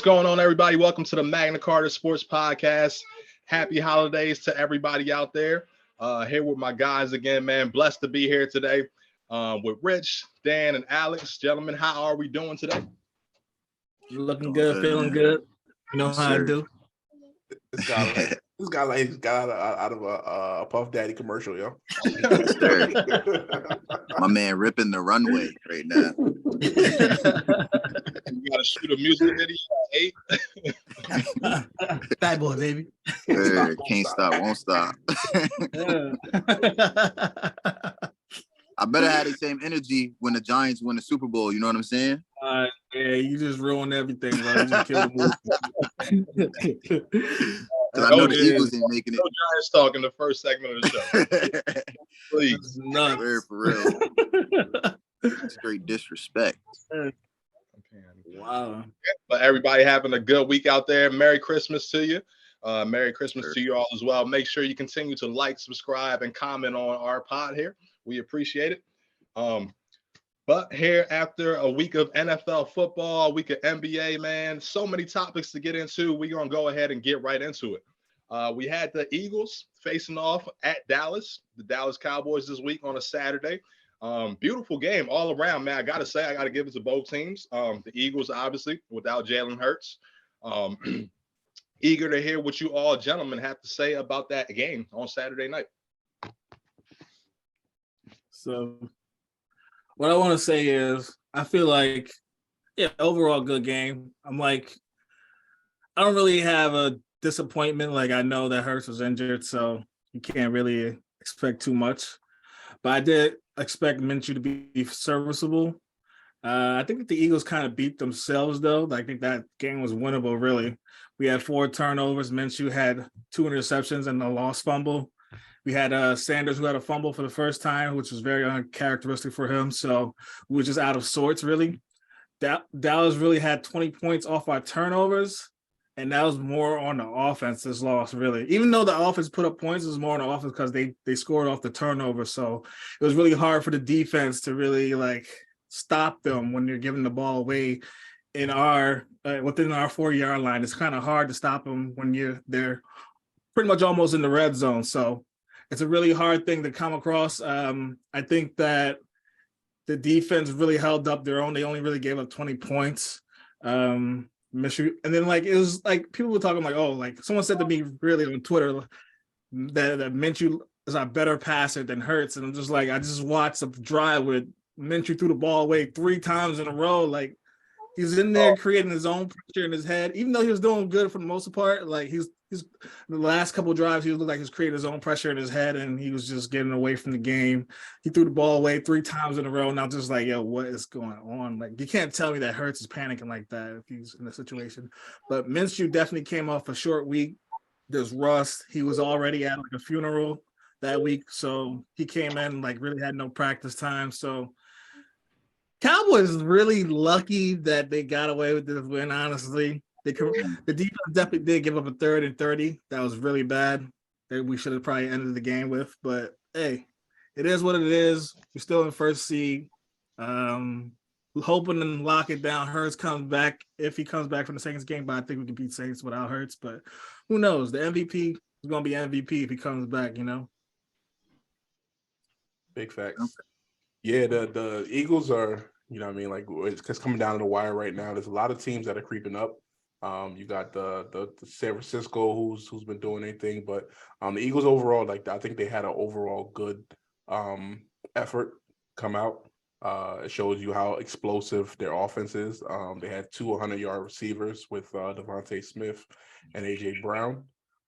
going on, everybody? Welcome to the Magna Carta Sports Podcast. Happy holidays to everybody out there. Here with my guys again, man. Blessed to be here today with Rich, Dan, and Alex. Gentlemen, how are we doing today? Looking good, feeling good. You know how I do. This guy got out of a Puff Daddy commercial, yo. Yes, sir. My man ripping the runway right now. You gotta shoot a music video at 8. Bad boy, baby. Can't stop, won't stop. I better have the same energy when the Giants win the Super Bowl. You know what I'm saying? Yeah, you just ruined everything, bro. You just killed the movie. Because I know the Eagles ain't making it. No Giants talk in the first segment of the show. Please. For real. Straight disrespect. Wow. But everybody having a good week out there. Merry Christmas to you. Merry Christmas to you all as well. Make sure you continue to like, subscribe, and comment on our pod here. We appreciate it. But here after a week of NFL football, a week of NBA, man, so many topics to get into. We're going to go ahead and get right into it. We had the Eagles facing off at Dallas, the Dallas Cowboys this week on a Saturday. Beautiful game all around, man. I got to say, I got to give it to both teams. The Eagles, obviously, without Jalen Hurts. Eager to hear what you all gentlemen have to say about that game on Saturday night. So what I want to say is I feel like, overall good game. I don't really have a disappointment. Like, I know that Hurts was injured, so you can't really expect too much. But I did expect Minshew to be serviceable. I think that the Eagles kind of beat themselves, though. I think that game was winnable, really. We had 4 turnovers. Minshew had 2 interceptions and a lost fumble. We had Sanders, who had a fumble for the first time, which was very uncharacteristic for him. So we were just out of sorts, really. Dallas really had 20 points off our turnovers, and that was more on the offense's loss, really. Even though the offense put up points, it was more on the offense because they scored off the turnover. So it was really hard for the defense to really, stop them when you're giving the ball away in our within our 4-yard line. It's kind of hard to stop them when they're pretty much almost in the red zone. So it's a really hard thing to come across. I think that the defense really held up their own. They only really gave up 20 points. And then it was people were talking someone said to me really on Twitter that Minshew is a better passer than Hurts. And I'm just I just watched a drive with Minshew threw the ball away 3 times in a row. He's in there creating his own pressure in his head, even though he was doing good for the most part. He's the last couple of drives, he looked like he was creating his own pressure in his head, and he was just getting away from the game. He threw the ball away 3 times in a row, and I'm just yo, what is going on? You can't tell me that Hurts is panicking like that if he's in a situation. But Minshew definitely came off a short week. There's rust. He was already at a funeral that week, so he came in really had no practice time. So Cowboys really lucky that they got away with this win, honestly. The defense definitely did give up a 3rd and 30. That was really bad. That we should have probably ended the game with. But, hey, it is what it is. We're still in first seed. Hoping to lock it down. Hurts comes back. If he comes back from the Saints game, but I think we can beat Saints without Hurts. But who knows? The MVP is going to be MVP if he comes back, Big facts. Yeah, the Eagles are, it's coming down to the wire right now. There's a lot of teams that are creeping up. You got the San Francisco who's been doing anything, but the Eagles overall, I think they had an overall good effort come out. It shows you how explosive their offense is. They had 2 100-yard receivers with Devontae Smith and AJ Brown.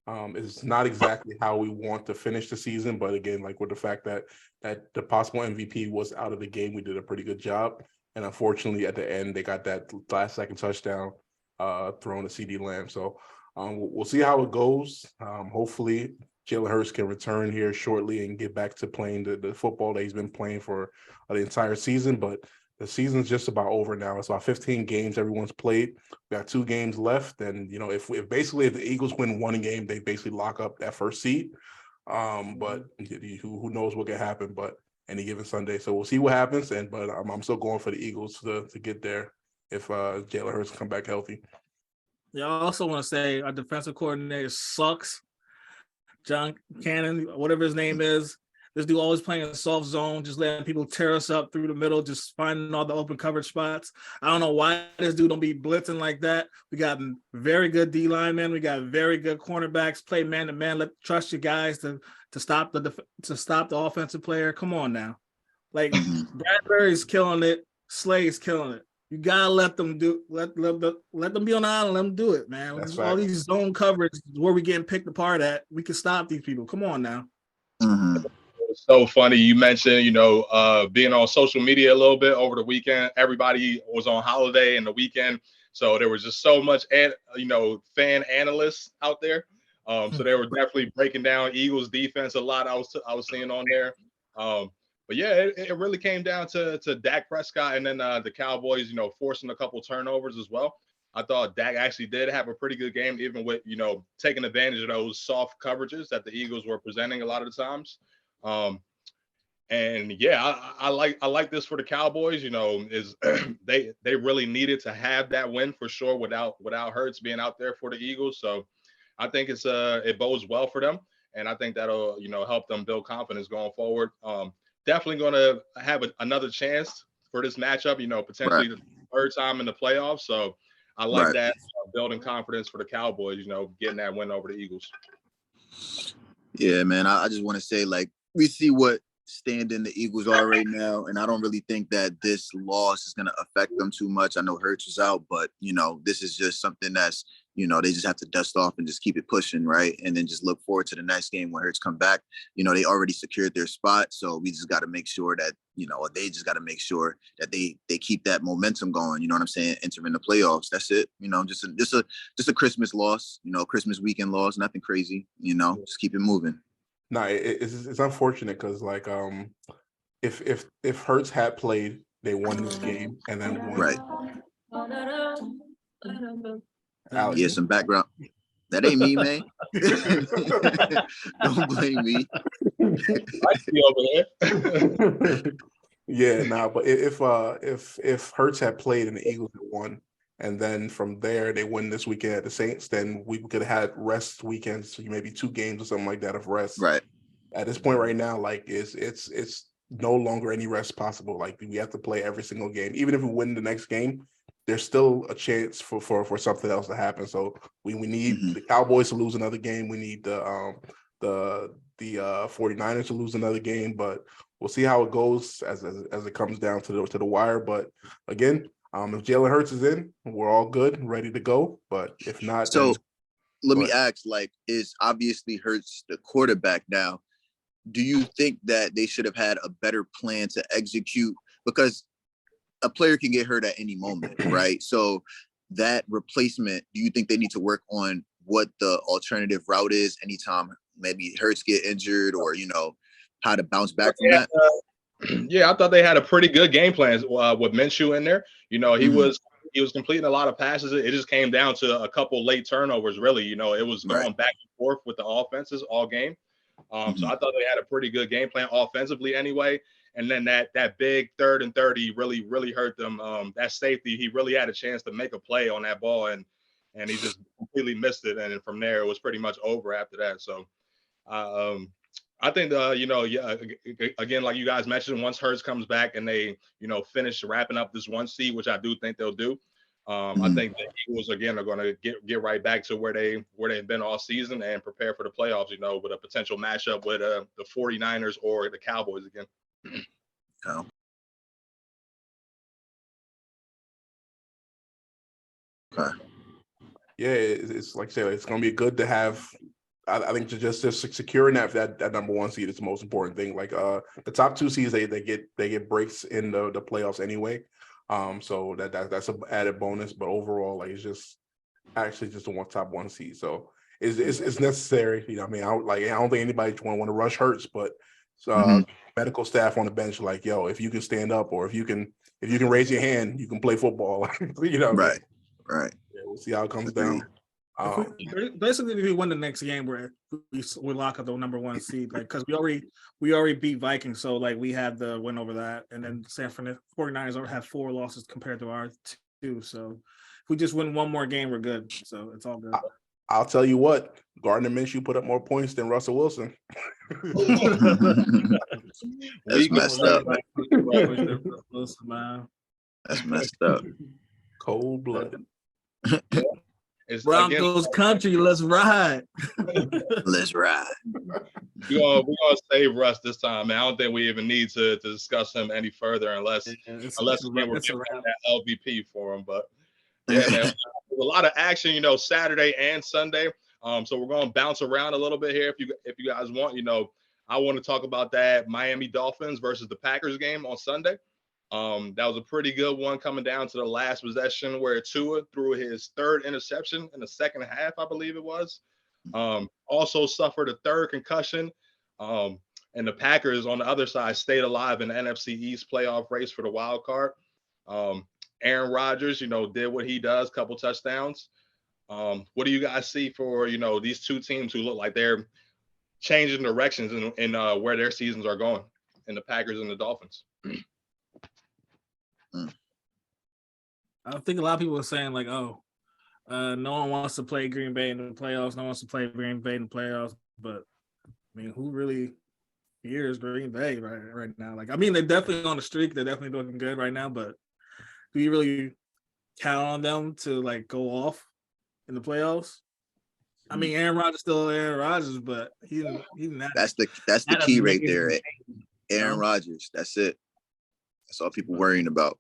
It's not exactly how we want to finish the season, but again, with the fact that the possible MVP was out of the game, we did a pretty good job. And unfortunately, at the end, they got that last-second touchdown thrown to CD Lamb. So we'll see how it goes. Hopefully, Jalen Hurts can return here shortly and get back to playing the football that he's been playing for the entire season. But the season's just about over now. It's about 15 games everyone's played. We got 2 games left. And, if the Eagles win 1 game, they basically lock up that first seed. But who knows what can happen, but any given Sunday. So we'll see what happens. But I'm still going for the Eagles to get there if Jalen Hurts come back healthy. Yeah, I also want to say our defensive coordinator sucks. John Cannon, whatever his name is. This dude always playing a soft zone, just letting people tear us up through the middle, just finding all the open coverage spots. I don't know why this dude don't be blitzing like that. We got very good D linemen. We got very good cornerbacks. Play man to man. Trust your guys to stop the offensive player. Come on now, like Bradbury's killing it. Slay's killing it. You gotta let them let them be on the island. Let them do it, man. That's All fact. these zone coverage where we getting picked apart at. We can stop these people. Come on now. It's so funny you mentioned, being on social media a little bit over the weekend. Everybody was on holiday in the weekend, so there was just so much, fan analysts out there. So they were definitely breaking down Eagles defense a lot. I was seeing on there. But yeah, it really came down to Dak Prescott and then the Cowboys, forcing a couple turnovers as well. I thought Dak actually did have a pretty good game, even with, taking advantage of those soft coverages that the Eagles were presenting a lot of the times. And yeah, I like this for the Cowboys. Is they really needed to have that win for sure without Hurts being out there for the Eagles. So I think it bodes well for them, and I think that'll help them build confidence going forward. Definitely going to have another chance for this matchup. Potentially the third time in the playoffs. So I like that building confidence for the Cowboys. Getting that win over the Eagles. Yeah, man. I just want to say, like, we see what standing the Eagles are right now, and I don't really think that this loss is going to affect them too much. I know Hurts is out, but this is just something that's they just have to dust off and just keep it pushing, right? And then just look forward to the next game when Hurts come back. They already secured their spot, so we just got to make sure that they just got to make sure that they keep that momentum going. You know what I'm saying? Entering the playoffs. That's it. Just a Christmas loss. Christmas weekend loss. Nothing crazy. Just keep it moving. No, it's unfortunate because like if Hurts had played, they won this game and then won. Right. Alex. Yeah, some background. That ain't me, man. Don't blame me. I see over there. Yeah, but if Hurts had played and the Eagles had won, and then from there they win this weekend at the Saints, then we could have had rest weekends, so maybe 2 games or something like that of rest. Right. At this point right now, like it's no longer any rest possible. Like we have to play every single game. Even if we win the next game, there's still a chance for something else to happen. So we need the Cowboys to lose another game. We need the 49ers to lose another game, but we'll see how it goes as it comes down to the wire. But again, if Jalen Hurts is in, we're all good and ready to go. But if not, so let me ask, like, is obviously Hurts the quarterback now? Do you think that they should have had a better plan to execute? Because a player can get hurt at any moment, right? So that replacement, do you think they need to work on what the alternative route is anytime maybe Hurts get injured, or how to bounce back from that? Yeah, I thought they had a pretty good game plan with Minshew in there. He was completing a lot of passes. It just came down to a couple late turnovers, really. It was going back and forth with the offenses all game. So I thought they had a pretty good game plan offensively anyway. And then that big 3rd and 30 really hurt them. That safety, he really had a chance to make a play on that ball, and he just completely missed it. And from there, it was pretty much over after that. So I think, again, like you guys mentioned, once Hurts comes back and they, finish wrapping up this 1 seed, which I do think they'll do. I think the Eagles again are going to get right back to where they've been all season and prepare for the playoffs. With a potential matchup with the 49ers or the Cowboys again. Oh. Okay. Yeah, it's like I said, it's going to be good to have. I think just securing that number 1 seed is the most important thing. Like the top 2 seeds, they get breaks in the playoffs anyway. So that's an added bonus. But overall, like it's just actually just a top 1 seed. So it's necessary. I mean, I don't think anybody want to rush Hurts, but medical staff on the bench like, yo, if you can stand up or if you can raise your hand, you can play football. Right. Right. Yeah, we'll see how it comes down. Basically, if we win the next game, we lock up the number 1 seed, like, because we already beat Vikings, so like we have the win over that, and then San Francisco 49ers have 4 losses compared to our 2, so we just win one more game, we're good. So it's all good. I'll tell you what, Gardner Minshew put up more points than Russell Wilson. That's messed up. That's messed up. Cold blooded. Broncos country, let's ride. Let's ride. We're gonna save Russ this time, man. I don't think we even need to discuss him any further unless we're giving that LVP for him. But yeah, man, a lot of action, Saturday and Sunday. So we're gonna bounce around a little bit here if you guys want. I want to talk about that Miami Dolphins versus the Packers game on Sunday. That was a pretty good one coming down to the last possession where Tua threw his third interception in the second half, I believe it was. Also suffered a third concussion. And the Packers on the other side stayed alive in the NFC East playoff race for the wild card. Aaron Rodgers, did what he does, couple touchdowns. What do you guys see for, these two teams who look like they're changing directions in where their seasons are going, in the Packers and the Dolphins? I think a lot of people are saying like, no one wants to play Green Bay in the playoffs. No one wants to play Green Bay in the playoffs. But I mean, who really fears Green Bay right now? Like, I mean, they're definitely on the streak. They're definitely looking good right now. But do you really count on them to like go off in the playoffs? I mean, Aaron Rodgers still Aaron Rodgers, but he didn't. That's the key right there. Aaron Rodgers. That's it. That's all people worrying about.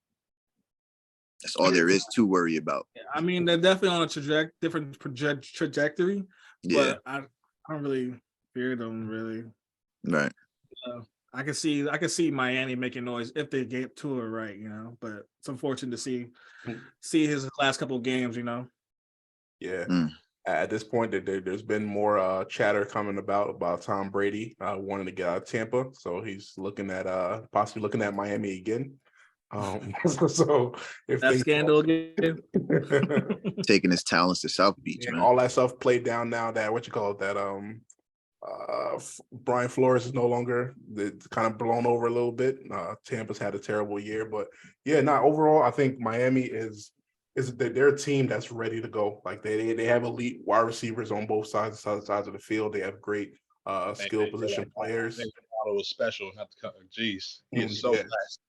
That's all there is to worry about. I mean, they're definitely on a different trajectory. Yeah. But I don't really fear them, really. Right. I can see Miami making noise if they get to it right, But it's unfortunate to see his last couple of games, Yeah. At this point, there's been more chatter coming about Tom Brady wanting to get out of Tampa, so he's looking at possibly looking at Miami again. So if that scandal again, taking his talents to South Beach, man. All that stuff played down now. That Brian Flores is no longer. It's kind of blown over a little bit. Tampa's had a terrible year, but yeah, overall, I think Miami is they're a team that's ready to go. Like they have elite wide receivers on both sides of the field. They have great skill position players. It was special, not to cut. Jeez, he's so fast.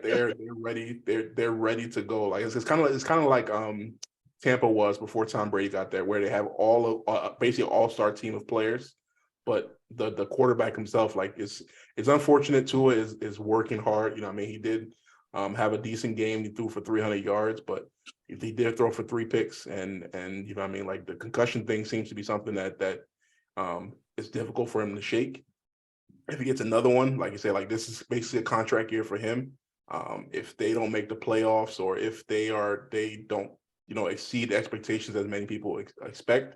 They're ready. They're ready to go. Like it's kind of like Tampa was before Tom Brady got there, where they have basically all-star team of players, but the quarterback himself, like it's unfortunate. Tua is working hard. He did have a decent game. He threw for 300 yards, but he did throw for 3 picks, and like the concussion thing seems to be something that is difficult for him to shake. If he gets another one, like you said, like this is basically a contract year for him. If they don't make the playoffs, or if they don't exceed expectations as many people expect,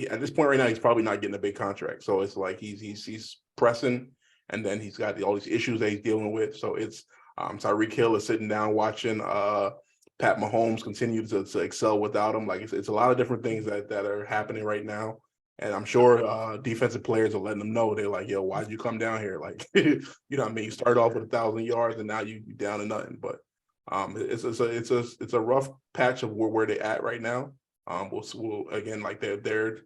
at this point right now, he's probably not getting a big contract. So it's like he's pressing, and then he's got all these issues that he's dealing with. So it's Tyreek Hill is sitting down watching Pat Mahomes continue to excel without him. Like it's a lot of different things that are happening right now. And I'm sure defensive players are letting them know. They're like, yo, why'd you come down here? Like, you started off with 1,000 yards and now you're down to nothing. But it's a rough patch of where they're at right now. We'll again, like the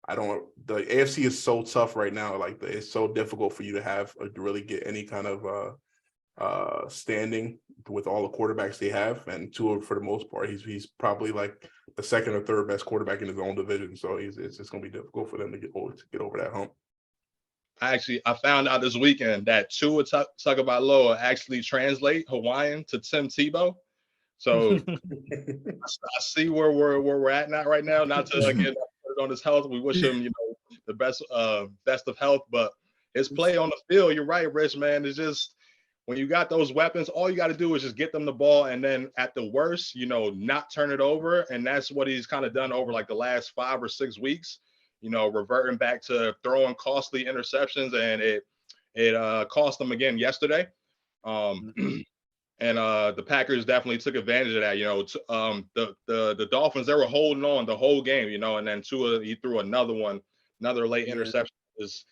AFC is so tough right now. Like it's so difficult for you to really get any kind of standing with all the quarterbacks they have, and Tua, for the most part, he's probably like the second or third best quarterback in his own division. So it's just going to be difficult for them to get over that hump. I found out this weekend that Tua Tagovailoa actually translate Hawaiian to Tim Tebow. So I see where we're at right now. Not to again put it on his health. We wish him the best of health, but his play on the field, you're right, Rich, man. It's just, when you got those weapons, all you got to do is just get them the ball, and then at the worst, not turn it over. And that's what he's kind of done over like the last 5 or 6 weeks, reverting back to throwing costly interceptions, and it cost them again yesterday. And the Packers definitely took advantage of that. The Dolphins, they were holding on the whole game, and then Tua, he threw another late interception, is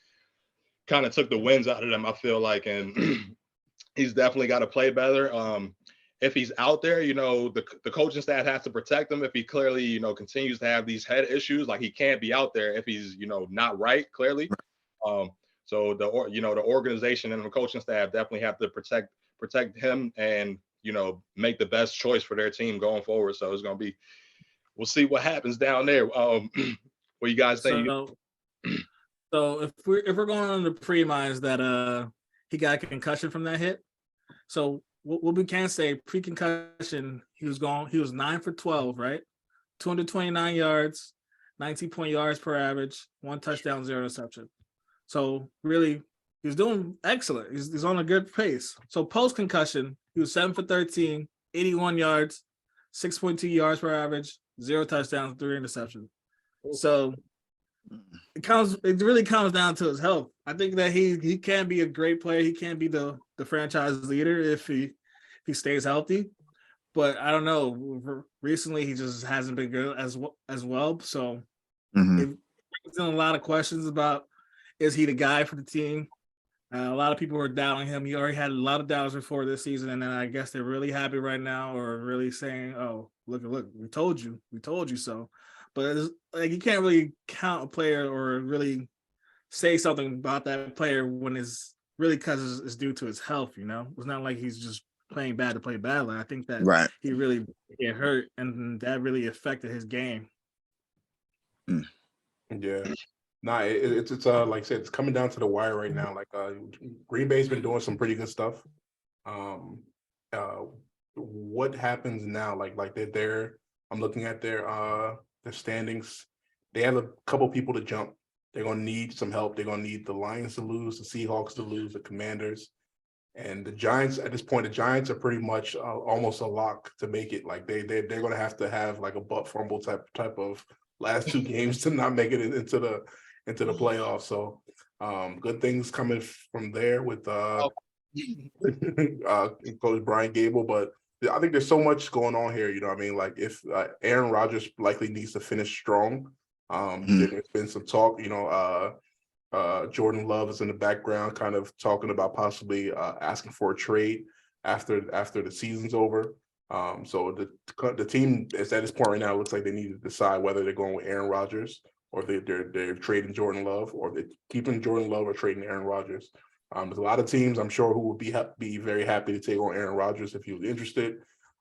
kind of took the winds out of them, I feel like, and he's definitely got to play better. if he's out there, the coaching staff has to protect him if he clearly, continues to have these head issues. Like he can't be out there if he's, not right, clearly. So the organization and the coaching staff definitely have to protect him and, make the best choice for their team going forward. So it's going to be, we'll see what happens down there. What you guys think? So if we're going on the premise that he got a concussion from that hit, so what we can say pre-concussion, he was 9 for 12, right? 229 yards, 19 yards per average, 1 touchdown, 0 interception. So really, he's doing excellent. He's on a good pace. So post-concussion, he was 7 for 13, 81 yards, 6.2 yards per average, 0 touchdowns, 3 interceptions. So it really comes down to his health. I think that he can be a great player. He can be the franchise leader if he stays healthy. But I don't know. Recently, he just hasn't been good as well. So it brings in a lot of questions about, is he the guy for the team? A lot of people were doubting him. He already had a lot of doubts before this season, and then I guess they're really happy right now, or really saying, "Oh, look, we told you so." But it's, like, you can't really count a player or really say something about that player when it's really because it's due to his health. It's not like he's just playing bad to play bad. Like, I think that he really get hurt, and that really affected his game. Yeah. Nah, it's like I said, it's coming down to the wire right now. Like Green Bay's been doing some pretty good stuff. What happens now? Like they're I'm looking at their standings. They have a couple people to jump. They're gonna need some help. They're gonna need the Lions to lose, the Seahawks to lose, the Commanders, and the Giants. At this point, the Giants are pretty much almost a lock to make it. Like they're gonna have to have like a butt fumble type of last 2 games to not make it into the playoffs. So good things coming from there with Coach Brian Gable. But I think there's so much going on here. You know what I mean? Like if Aaron Rodgers likely needs to finish strong. There's been some talk, Jordan Love is in the background kind of talking about possibly asking for a trade after the season's over. So the team is at this point right now. It looks like they need to decide whether they're going with Aaron Rodgers or they're trading Jordan Love, or they're keeping Jordan Love or trading Aaron Rodgers. There's a lot of teams I'm sure who would be very happy to take on Aaron Rodgers if he was interested.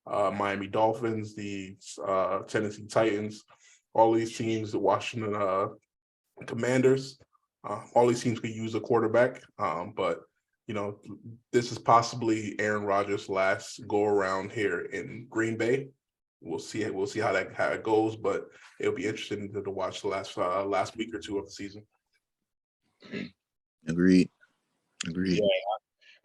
Miami Dolphins, the Tennessee Titans, all these teams, the Washington Commanders, all these teams could use a quarterback. But this is possibly Aaron Rodgers' last go around here in Green Bay. We'll see how it goes, but it'll be interesting to watch the last week or 2 of the season. Agreed.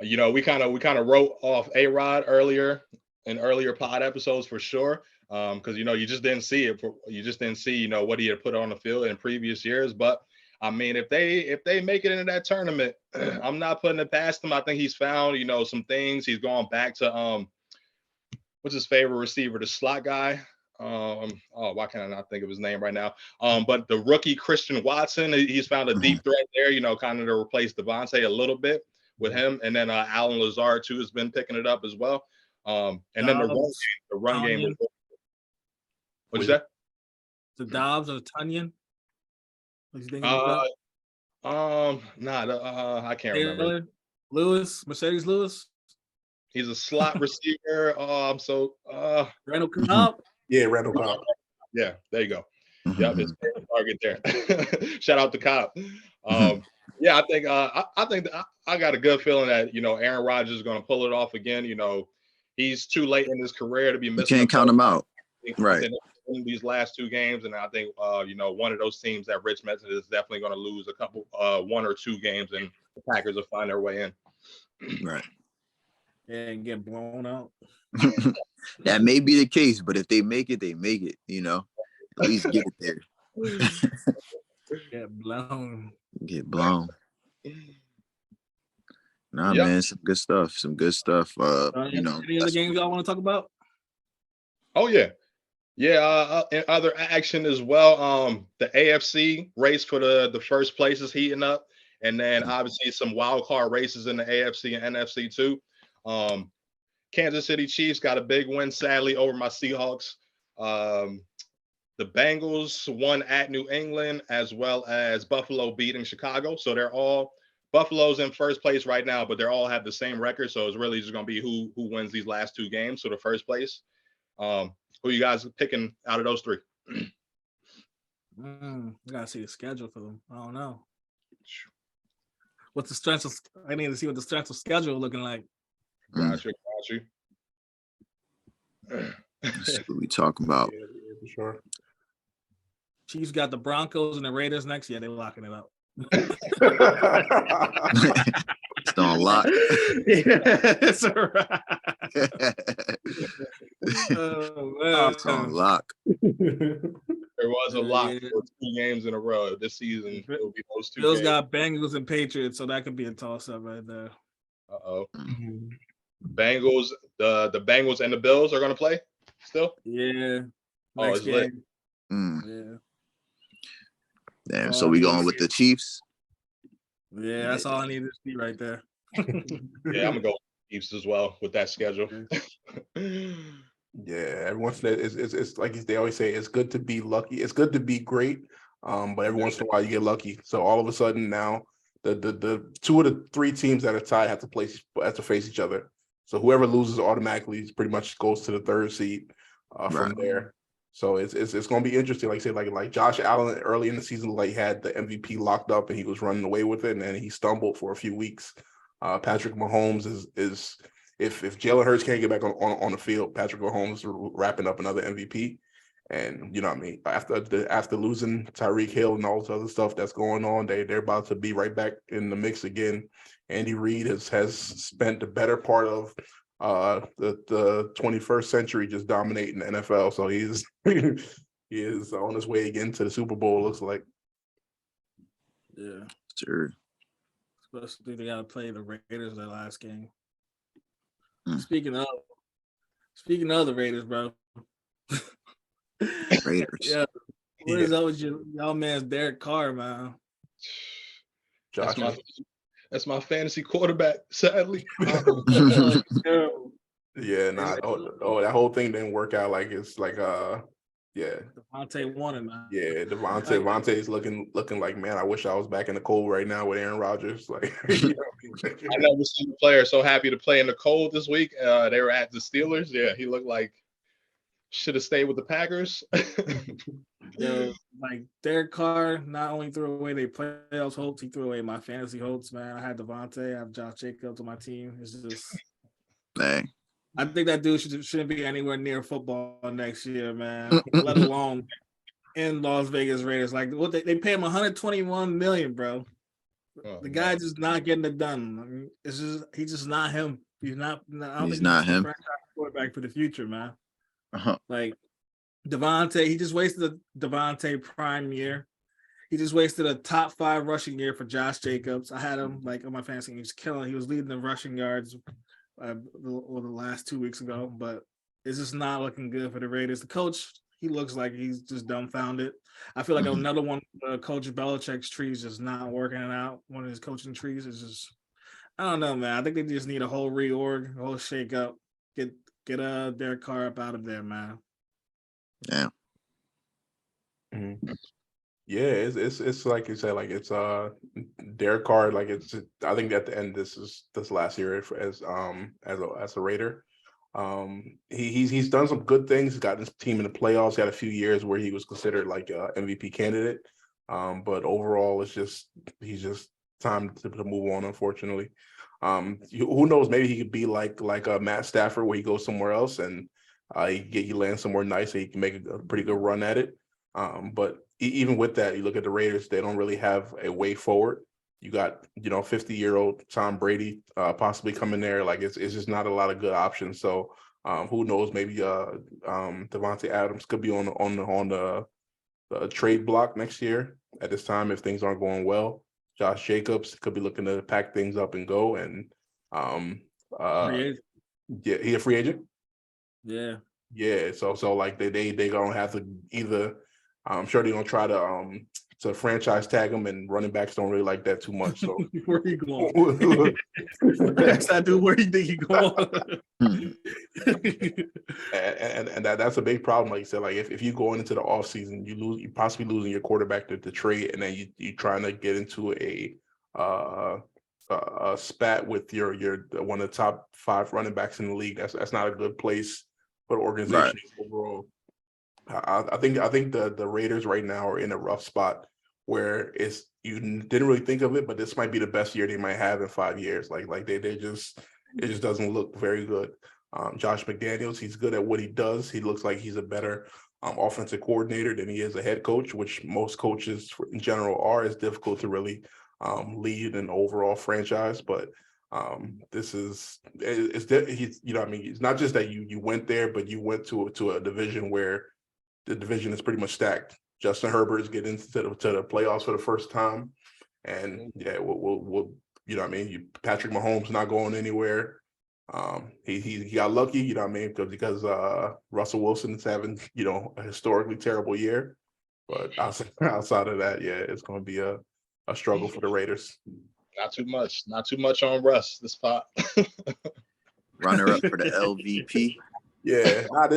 Yeah. We kind of wrote off A-Rod earlier pod episodes for sure. Because you just didn't see it. You just didn't see what he had put on the field in previous years. But I mean, if they make it into that tournament, I'm not putting it past him. I think he's found some things. He's gone back to what's his favorite receiver, the slot guy. Why can't I not think of his name right now? But the rookie Christian Watson, he's found a deep threat there. Kind of to replace Devontae a little bit with him, and then Alan Lazard too has been picking it up as well. And then the run game. What'd you say? The Dobbs or Tunyon? What you thinking I can't remember. Mercedes Lewis. He's a slot receiver. Randall Cobb. Yeah, Randall Cobb. Yeah, there you go. Yep, his favorite target there. Shout out to Cobb. Yeah, I think I got a good feeling that Aaron Rodgers is going to pull it off again. He's too late in his career to be missing. You can't count him out. Right. In these last 2 games, and I think one of those teams that Rich mentioned is definitely going to lose a couple 1 or 2 games, and the Packers will find their way in. Right. Yeah, and get blown out. That may be the case, but if they make it, they make it. At least get it there. Get blown. Nah, man, some good stuff. Any other games y'all want to talk about? Oh yeah. Yeah, in other action as well, the AFC race for the first place is heating up, and then obviously some wild card races in the AFC and NFC too. Kansas City Chiefs got a big win, sadly, over my Seahawks. The Bengals won at New England, as well as Buffalo beating Chicago. So they're all Buffalo's in first place right now, but they all have the same record. So it's really just going to be who wins these last two games. So the first place. Who you guys picking out of those three? I gotta see the schedule for them. I don't know. What's the strength of? I need to see what the strength of schedule looking like. Got you. That's what we talking about. Yeah, for sure. Chiefs got the Broncos and the Raiders next. Yeah, they're locking it up. It's on lock. It's a wrap. It's on lock. There was a lock Yeah. for 2 games in a row this season. It'll be those 2 Bills games. got Bengals and Patriots, so that could be a toss-up right there. Bengals, the Bengals and the Bills are going to play still? Yeah. Oh, Next it's lit. game. Yeah. Damn, so we going with the Chiefs? Yeah, that's all I need to see right there. Yeah, I'm going to go with the Chiefs as well with that schedule. Yeah, every once in a while, it's like they always say, it's good to be lucky. It's good to be great, but every once in a while you get lucky. So all of a sudden now, the 2 of the 3 teams that are tied have to face each other. So whoever loses automatically pretty much goes to the 3rd seed from there. So it's going to be interesting. Like I said, like Josh Allen early in the season, like had the MVP locked up and he was running away with it, and then he stumbled for a few weeks. Patrick Mahomes is if Jalen Hurts can't get back on the field, Patrick Mahomes is wrapping up another MVP. And you know what I mean? After losing Tyreek Hill and all this other stuff that's going on, they're about to be right back in the mix again. Andy Reid has spent the better part of the 21st century just dominating the NFL. So he is on his way again to the Super Bowl, looks like. Yeah. Sure. Especially they gotta play the Raiders their last game. Speaking of the Raiders, bro. Raiders. Yeah. What is up with y'all man's Derek Carr, man? That's my fantasy quarterback, sadly. Yeah, nah. That whole thing didn't work out. Like it's like yeah. Devontae won it, man. Yeah, Devontae's looking like, man, I wish I was back in the cold right now with Aaron Rodgers. Like, you know what I mean? I never seen a player so happy to play in the cold this week. They were at the Steelers. Yeah, he looked like should have stayed with the Packers. Yo, like Derek Carr not only threw away their playoffs hopes, he threw away my fantasy hopes, man. I had Devontae, I have Josh Jacobs on my team. It's just Dang. I think that dude shouldn't be anywhere near football next year, man. Let alone in Las Vegas Raiders. Like what they pay him $121 million, bro. The guy just not getting it done. I mean, he's just not him. He's not. I don't think not he's him. the franchise quarterback for the future, man. Uh-huh. Like Devontae, he just wasted the Devontae prime year. He just wasted a top 5 rushing year for Josh Jacobs. I had him like on my fantasy. He was killing. He was leading the rushing yards the last 2 weeks ago, but it's just not looking good for the Raiders. The coach, he looks like he's just dumbfounded. I feel like another one of Coach Belichick's trees just not working out. One of his coaching trees is just, I don't know, man. I think they just need a whole reorg, a whole shake up. Get Derek Carr up out of there, man. Yeah. Mm-hmm. Yeah, it's like you said, like it's Derek Carr, like it's I think at the end this last year as a Raider. He's done some good things. He's gotten his team in the playoffs. He had a few years where he was considered like a MVP candidate. But overall he's just time to move on, unfortunately. Who knows, maybe he could be like Matt Stafford where he goes somewhere else and he lands somewhere nice and he can make a pretty good run at it. But even with that, you look at the Raiders, they don't really have a way forward. You got, 50-year-old Tom Brady possibly coming there. Like it's just not a lot of good options. So who knows? Maybe Devontae Adams could be on the trade block next year at this time if things aren't going well. Josh Jacobs could be looking to pack things up and go. And yeah, he a free agent. Yeah. Yeah. So like they gonna have to either. I'm sure they're gonna try to to franchise tag him, and running backs don't really like that too much. So where you going? Ask that dude where you think he going. and that's a big problem. Like you said, like if you go into the offseason, you possibly losing your quarterback to trade, and then you trying to get into a spat with your one of the top 5 running backs in the league. That's not a good place for the organization overall. I think the Raiders right now are in a rough spot where you didn't really think of it, but this might be the best year they might have in 5 years. Like they just, it just doesn't look very good. Josh McDaniels, he's good at what he does. He looks like he's a better offensive coordinator than he is a head coach, which most coaches in general are. It's difficult to really lead an overall franchise, but this is he's, you know, I mean, it's not just that you went there, but you went to a division where the division is pretty much stacked. Justin Herbert is getting to the playoffs for the first time, and yeah, we'll you know what I mean. Patrick Mahomes not going anywhere. He got lucky, you know what I mean, because Russell Wilson is having, you know, a historically terrible year. But outside of that, yeah, it's going to be a struggle for the Raiders. Not too much on Russ this spot. Runner up for the LVP. Yeah, I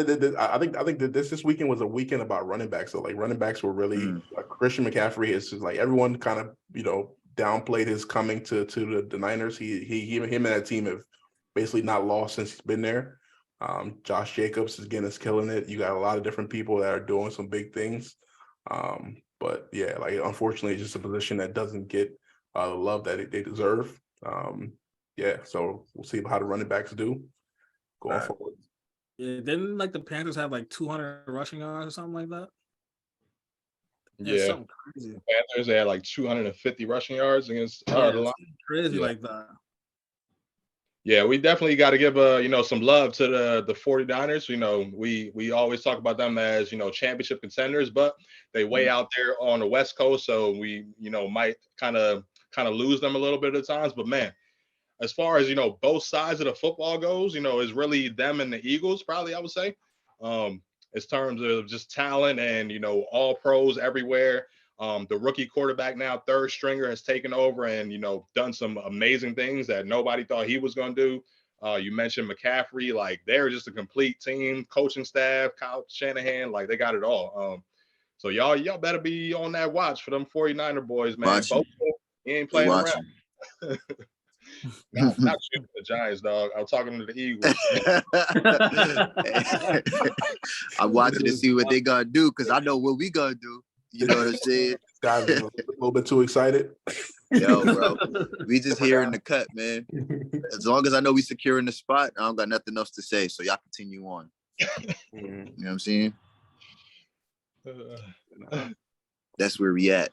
think that this weekend was a weekend about running backs. So like running backs were really like Christian McCaffrey is just like everyone kind of, you know, downplayed his coming to the Niners. Him and that team have basically not lost since he's been there. Josh Jacobs is killing it. You got a lot of different people that are doing some big things. But yeah, like unfortunately, it's just a position that doesn't get the love that they deserve. Yeah, so we'll see how the running backs do going forward. Yeah, didn't like the Panthers have like 200 rushing yards or something like that? Yeah, something crazy. Panthers, they had like 250 rushing yards against the line. Crazy like that. Yeah, we definitely got to give you know, some love to the 49ers. You know, we always talk about them as, you know, championship contenders, but they way out there on the West Coast, so we, you know, might kind of lose them a little bit at times. But man, as far as, you know, both sides of the football goes, you know, it's really them and the Eagles, probably, I would say. As terms of just talent and, you know, all pros everywhere. The rookie quarterback now, third stringer, has taken over and, you know, done some amazing things that nobody thought he was going to do. You mentioned McCaffrey, like they're just a complete team, coaching staff, Kyle Shanahan, like they got it all. So y'all better be on that watch for them 49er boys, man. Both he ain't playing around. Not shooting the Giants, dog. I'm talking to the Eagles. I'm watching to see what they gonna do because I know what we gonna do. You know what I'm saying? Guys, a little bit too excited. Yo, bro, we just here in the cut, man. As long as I know we secure in the spot, I don't got nothing else to say. So y'all continue on. You know what I'm saying? That's where we at.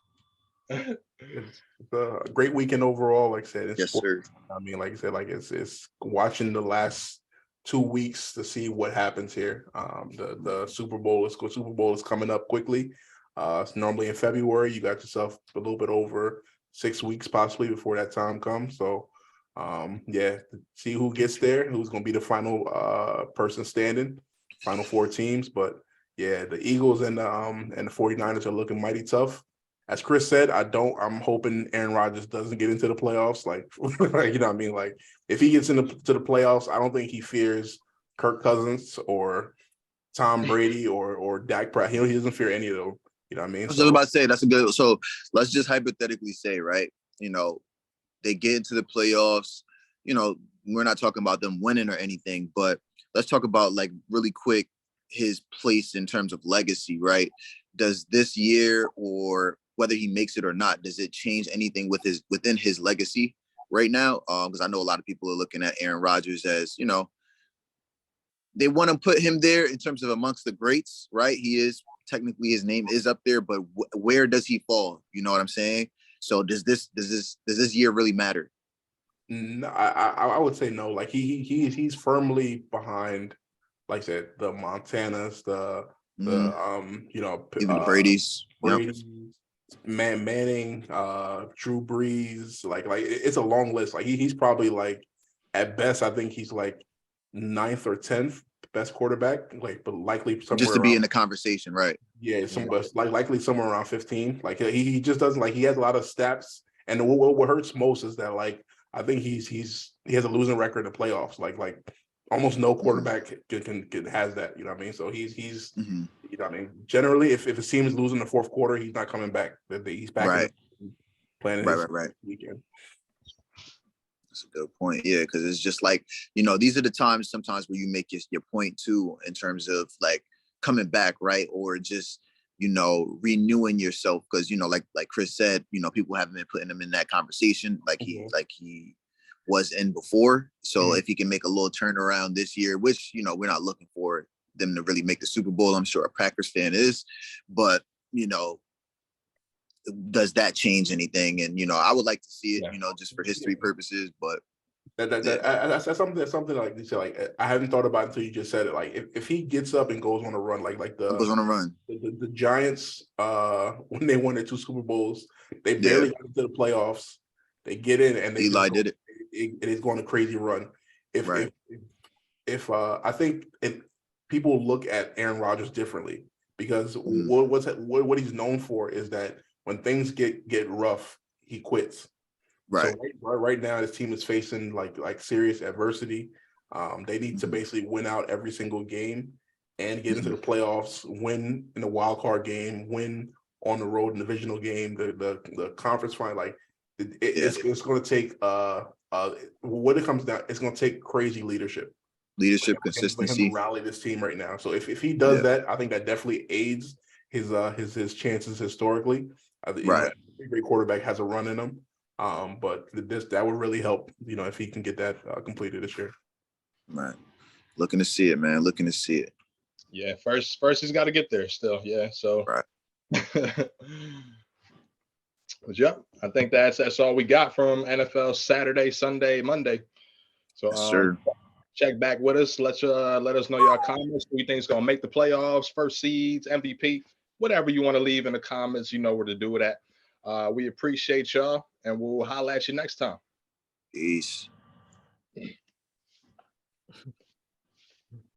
It's a great weekend overall. Like I said, yes, sir. I mean, like I said, like it's watching the last 2 weeks to see what happens here. The Super Bowl is coming up quickly. It's normally in February. You got yourself a little bit over 6 weeks possibly before that time comes. So yeah, see who gets there, who's going to be the final person standing, final 4 teams. But yeah, the Eagles and the 49ers are looking mighty tough. As Chris said, I'm hoping Aaron Rodgers doesn't get into the playoffs. Like, you know what I mean? Like, if he gets into the playoffs, I don't think he fears Kirk Cousins or Tom Brady or Dak Prescott. He doesn't fear any of them. You know what I mean? I was just about to say, that's a good. So let's just hypothetically say, right? You know, they get into the playoffs. You know, we're not talking about them winning or anything, but let's talk about, like, really quick, his place in terms of legacy, right? Does this year, or whether he makes it or not, does it change anything within his legacy right now? Because I know a lot of people are looking at Aaron Rodgers as, you know, they want to put him there in terms of amongst the greats, right? He is technically, his name is up there, but where does he fall? You know what I'm saying? So does this year really matter? No, I would say no. Like he's firmly behind, like I said, the Montanas, the you know, even the Brady's. Brady's. Manning, Drew Brees, like it's a long list. Like he's probably, like, at best, I think he's like 9th or 10th best quarterback, like, but likely somewhere just to be around, in the conversation, right? yeah, likely somewhere around 15. Like he just doesn't, like, he has a lot of stats, and what hurts most is that, like, I think he has a losing record in the playoffs. Like almost no quarterback can has that. You know what I mean? So he's Mm-hmm. you know what I mean. Generally, if a team is losing the fourth quarter, he's not coming back. He's back Right. playing his weekend. That's a good point. Yeah, because it's just like, you know, these are the times sometimes where you make your point too, in terms of like coming back, right? Or just, you know, renewing yourself. Because, you know, like Chris said, you know, people haven't been putting him in that conversation like he was in before. So if he can make a little turnaround this year, which, you know, we're not looking for them to really make the Super Bowl, I'm sure a Packers fan is, but, you know, does that change anything? And, you know, I would like to see it, you know, just for history purposes, but that's something like you said, like, I hadn't thought about it until you just said it. Like if he gets up and goes on a run, like goes on a run, the Giants, when they won their 2 Super Bowls, they barely got into the playoffs. They get in and they Eli did it. It is going a crazy run. If I think people look at Aaron Rodgers differently, because what he's known for is that when things get rough, he quits. Right. So right now, his team is facing like serious adversity. They need to basically win out every single game and get into the playoffs, win in the wild card game, win on the road in the divisional game, the conference final. Like it's going to take what it comes down. It's going to take crazy leadership, consistency, for him to rally this team right now. So if he does that, I think that definitely aids his chances historically. You know, every great quarterback has a run in him. But that would really help, you know, if he can get that completed this year. Right. Looking to see it, man. Looking to see it. Yeah. First he's got to get there still. Yeah. So. Right. But yeah, I think that's all we got from NFL Saturday, Sunday, Monday. So sure. Check back with us. Let us know your comments. Who you think is gonna make the playoffs, first seeds, MVP, whatever you want to leave in the comments. You know where to do it at. We appreciate y'all, and we'll holler at you next time. Peace.